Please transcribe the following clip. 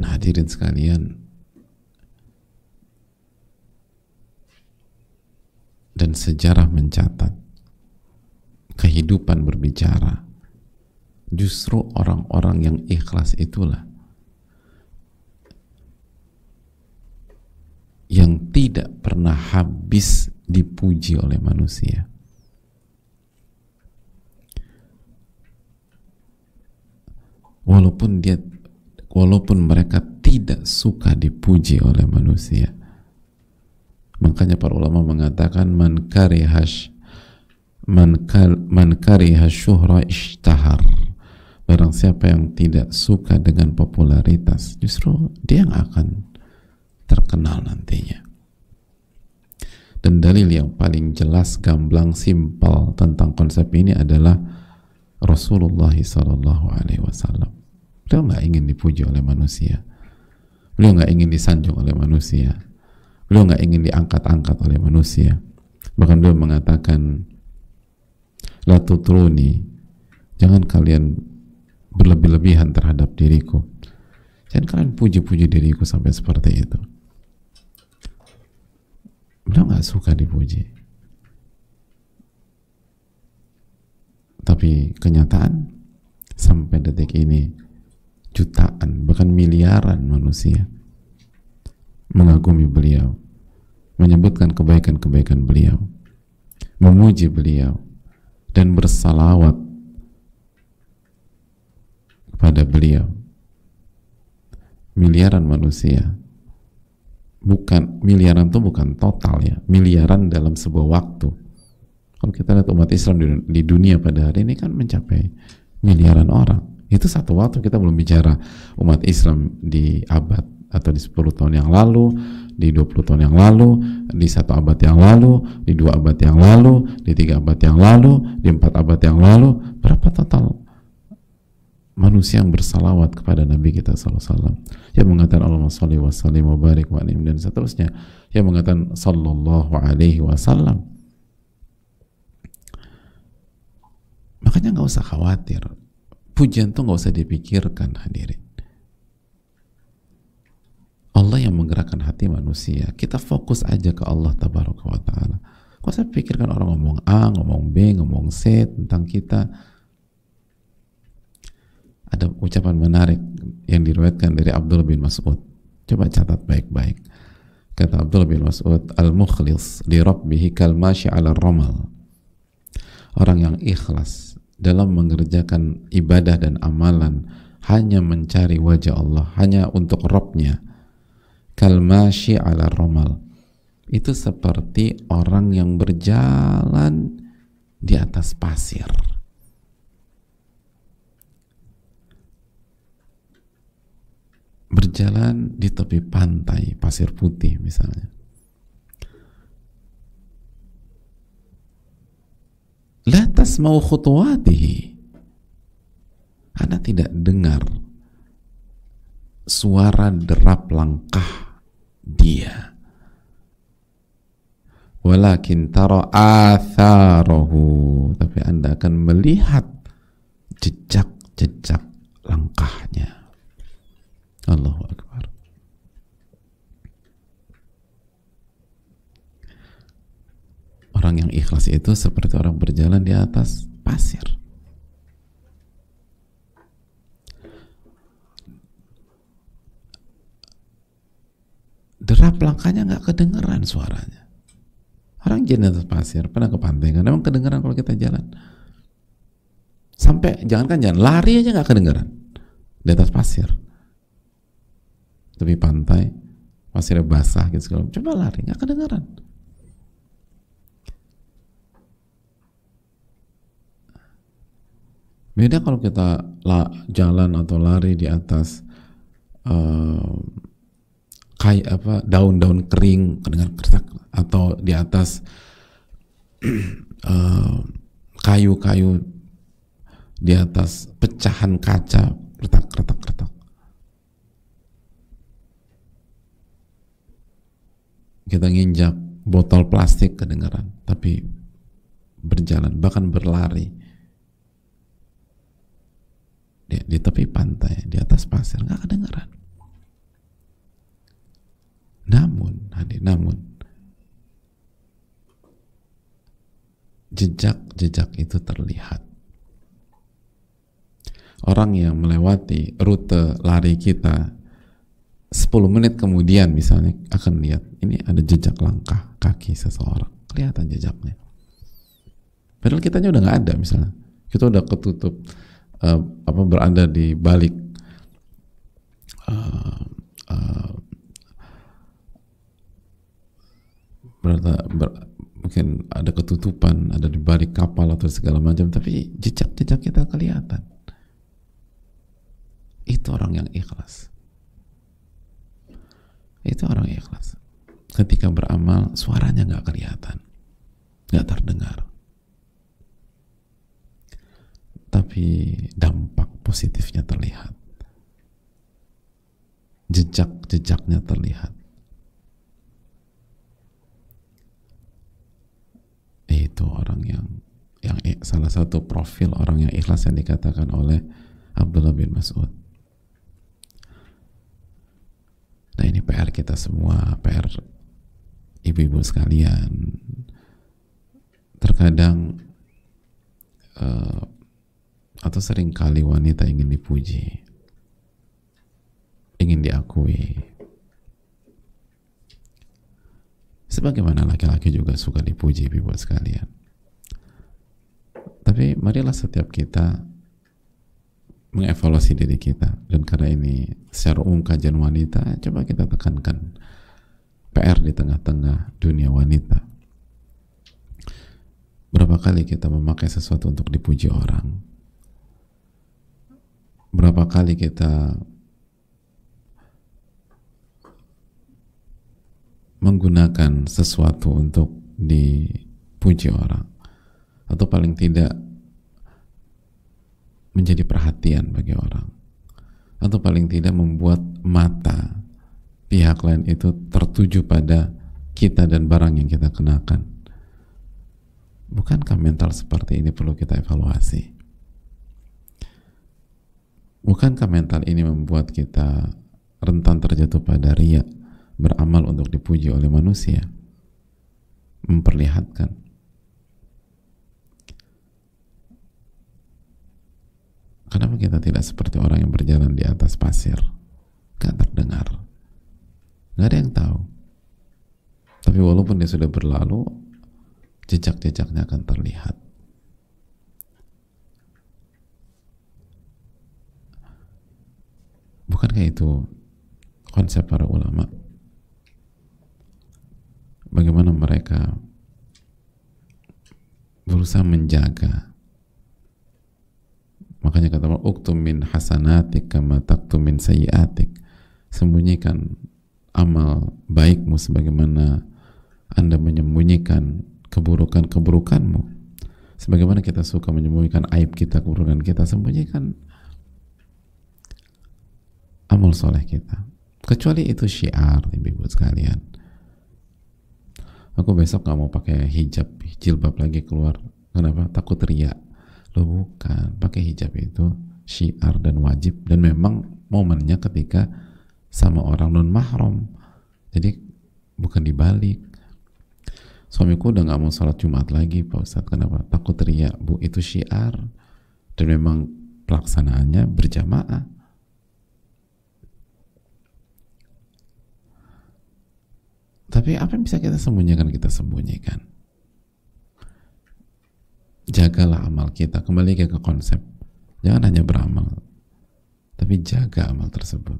Dan hadirin sekalian, dan sejarah mencatat, kehidupan berbicara, justru orang-orang yang ikhlas itulah yang tidak pernah habis dipuji oleh manusia. Walaupun mereka tidak suka dipuji oleh manusia. Makanya para ulama mengatakan man kariha syuhra ishtahar. Barang siapa yang tidak suka dengan popularitas, justru dia yang akan terkenal nantinya. Dan dalil yang paling jelas, gamblang, simpel tentang konsep ini adalah Rasulullah SAW. Beliau nggak ingin dipuji oleh manusia, beliau nggak ingin disanjung oleh manusia, beliau nggak ingin diangkat-angkat oleh manusia. Bahkan beliau mengatakan, la tutruni, jangan kalian berlebih-lebihan terhadap diriku, jangan kalian puji-puji diriku sampai seperti itu. Beliau nggak suka dipuji. Tapi kenyataan sampai detik ini jutaan, bahkan miliaran manusia mengagumi beliau, menyebutkan kebaikan-kebaikan beliau, memuji beliau, dan bersalawat kepada beliau. Miliaran manusia, bukan miliaran itu bukan total ya, miliaran dalam sebuah waktu. Kalau kita lihat umat Islam di dunia pada hari ini kan mencapai miliaran orang. Itu satu waktu, kita belum bicara umat Islam di abad atau di 10 tahun yang lalu, di 20 tahun yang lalu, di 1 abad yang lalu, di 2 abad yang lalu, di 3 abad yang lalu, di 4 abad yang lalu. Berapa total manusia yang bersalawat kepada Nabi kita SAW, yang mengatakan Allahumma sholli wa sallim wa barik wa anim, dan seterusnya, yang mengatakan sallallahu alaihi wasallam. Makanya nggak usah khawatir, pujian tuh nggak usah dipikirkan, hadirin. Allah yang menggerakkan hati manusia. Kita fokus aja ke Allah tabaraka wa ta'ala. Nggak usah pikirkan orang ngomong A, ngomong B, ngomong C tentang kita. Ada ucapan menarik yang diriwayatkan dari Abdullah bin Mas'ud. Coba catat baik-baik. Kata Abdullah bin Mas'ud, al-mukhlis li rabbihi kal mashi 'ala ramal. Orang yang ikhlas dalam mengerjakan ibadah dan amalan hanya mencari wajah Allah, hanya untuk Rabbnya, kalmashi ala ramal, itu seperti orang yang berjalan di atas pasir. Berjalan di tepi pantai pasir putih misalnya. La tasma'u khutuwatihi, Anda tidak dengar suara derap langkah dia, walakin tara atharahu, tapi Anda akan melihat jejak-jejak langkahnya. Allahu Akbar. Orang yang ikhlas itu seperti orang berjalan di atas pasir. Derap langkahnya nggak kedengeran suaranya. Orang jalan di atas pasir, pernah ke pantai kan? Emang kedengeran kalau kita jalan? Sampai jangankan jalan, lari aja nggak kedengeran di atas pasir. Tepi pantai, pasirnya basah gitu segala. Coba lari, nggak kedengeran. Beda kalau kita jalan atau lari di atas daun-daun kering kedengar kertak, atau di atas kayu-kayu, di atas pecahan kaca, retak. Kita nginjak botol plastik kedengaran, tapi berjalan bahkan berlari di tepi pantai, di atas pasir nggak kedengaran. namun jejak-jejak itu terlihat. Orang yang melewati rute lari kita 10 menit kemudian misalnya akan lihat ini ada jejak langkah kaki seseorang, kelihatan jejaknya. Padahal kitanya udah nggak ada, misalnya kita udah ketutup berada di balik mungkin ada ketutupan, ada di balik kapal atau segala macam, tapi jejak-jejak kita kelihatan. Itu orang yang ikhlas. Itu orang yang ikhlas. Ketika beramal, suaranya nggak kelihatan, nggak terdengar, tapi dampak positifnya terlihat. Jejak-jejaknya terlihat. Itu orang yang salah satu profil orang yang ikhlas yang dikatakan oleh Abdullah bin Mas'ud. Nah, ini PR kita semua, PR ibu-ibu sekalian. Terkadang atau seringkali wanita ingin dipuji, ingin diakui, sebagaimana laki-laki juga suka dipuji, ibu-ibu sekalian. Tapi marilah setiap kita mengevaluasi diri kita, dan karena ini secara umum kajian wanita, coba kita tekankan PR di tengah-tengah dunia wanita. Berapa kali kita memakai sesuatu untuk dipuji orang? Berapa kali kita menggunakan sesuatu untuk dipuji orang, atau paling tidak menjadi perhatian bagi orang, atau paling tidak membuat mata pihak lain itu tertuju pada kita dan barang yang kita kenakan. Bukankah mental seperti ini perlu kita evaluasi? Bukankah mental ini membuat kita rentan terjatuh pada riya, beramal untuk dipuji oleh manusia, memperlihatkan? Kenapa kita tidak seperti orang yang berjalan di atas pasir, gak terdengar, gak ada yang tahu, tapi walaupun dia sudah berlalu, jejak-jejaknya akan terlihat. Bukankah itu konsep para ulama? Bagaimana mereka berusaha menjaga. Makanya kata Allah, uktum min hasanatik kama taktum min sayyiatik. Sembunyikan amal baikmu sebagaimana Anda menyembunyikan keburukan-keburukanmu. Sebagaimana kita suka menyembunyikan aib kita, keburukan kita, sembunyikan amal soleh kita. Kecuali itu syiar, ibu-ibu sekalian. Aku besok gak mau pakai hijab, jilbab lagi keluar. Kenapa? Takut riya. Loh bukan, pakai hijab itu syiar dan wajib, dan memang momennya ketika sama orang non mahram. Jadi bukan dibalik. Suamiku udah gak mau sholat Jumat lagi Pak Ustadz. Kenapa? Takut riya. Bu, itu syiar, dan memang pelaksanaannya berjamaah. Tapi apa yang bisa kita sembunyikan, kita sembunyikan. Jagalah amal kita. Kembali ke konsep, jangan hanya beramal, tapi jaga amal tersebut.